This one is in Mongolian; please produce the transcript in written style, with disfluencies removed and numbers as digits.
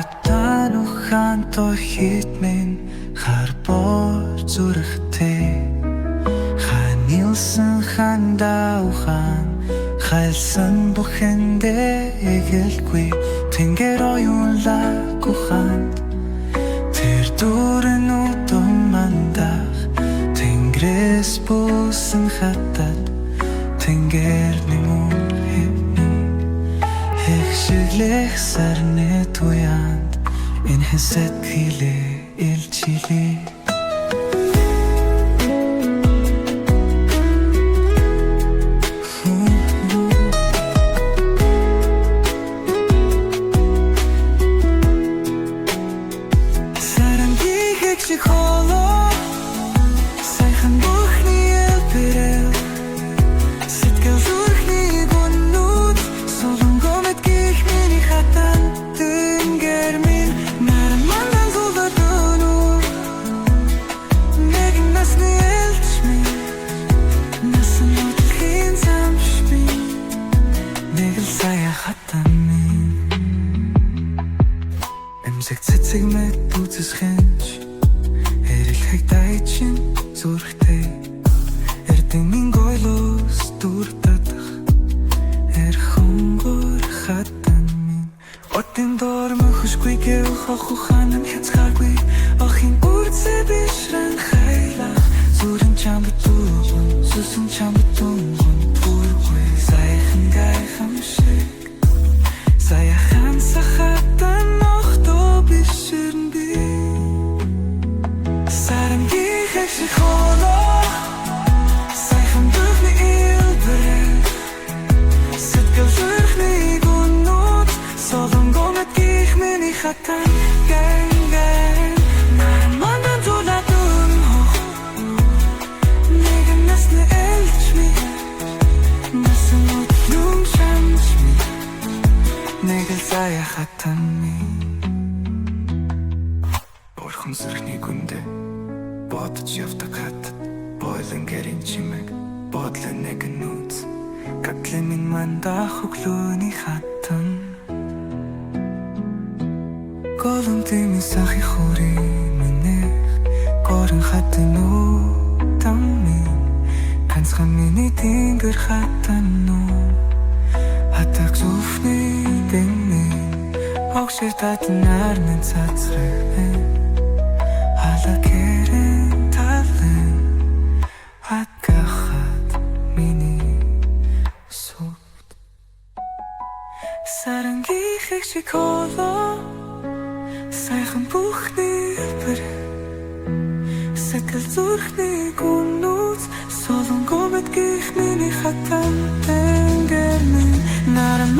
хатан ухаан то хитмэн харбор зүрхтэй ханилсан ханда ухаан хайлсан бүхэндээ эгэлгүй тэнгэр оюунлаг ухаанд тэр дүүрэн удам мандах тэнгэрээс бүсэн хатад тэнгэрний мөн Хэгшиглэх сарны туянд энэ хэсэт хилээ илчилээ Саранги хэгшиг холоо сайхан бүхний элбэрэл сэтгэл зүрхний гүнүүд солонгоо мэдгийх миний хатан тэнгэр минь наран мандан зулдар дөнүр нэгэн насны элч минь насан нөтлөхийн замш минь нэгэл сая хатан минь эмзэг цэцэг мэд бүцэсхэнч эрэлхэг дайчин зүрхтэй эрдэнийн гойлоос дүр татах эрхөнгөр хатан минь Отын дор мөхөшгүй гэв хохуханан хязгааргүй охин үрцэ бишрэн хайлах зүрэн чам битүүгэн сүсэн чам битүүгэн бүргүй сайхан гайхам шиг саяхан сахатан нохто бишрэн би Саранги хэгшиг холоо сайхан бүхний элбэрэл сэтгэл зүрхний гүнүүд солонгоо мэдгийх миний хатан гэн наран мандан зулдар дөнүр нэгэн насны элч минь насан нөтлөн шамш минь нэгэл сая хатан минь Бурхан зүрхний гүндэ бодож явдаг хатад бойлон гэрийн чимэг бодлон нэгэн нүүц Гатлын минь мандах өглөөний хатан Голом тэмийн сахи хури минэх Горын хатан утам минь Ганцхан миний тэнгэр хатан нүү Хатаг зүфний дэн минь Огшир татан нарны цацрах минь Халаг хэрэн талын Хатгахад миний сүт Саранги хэгшиг холоо сайхан бүхний элбэрэл сэтгэл зүрхний гүнүүд солонгоо мэдгийх миний хатан тэнгэр минь наран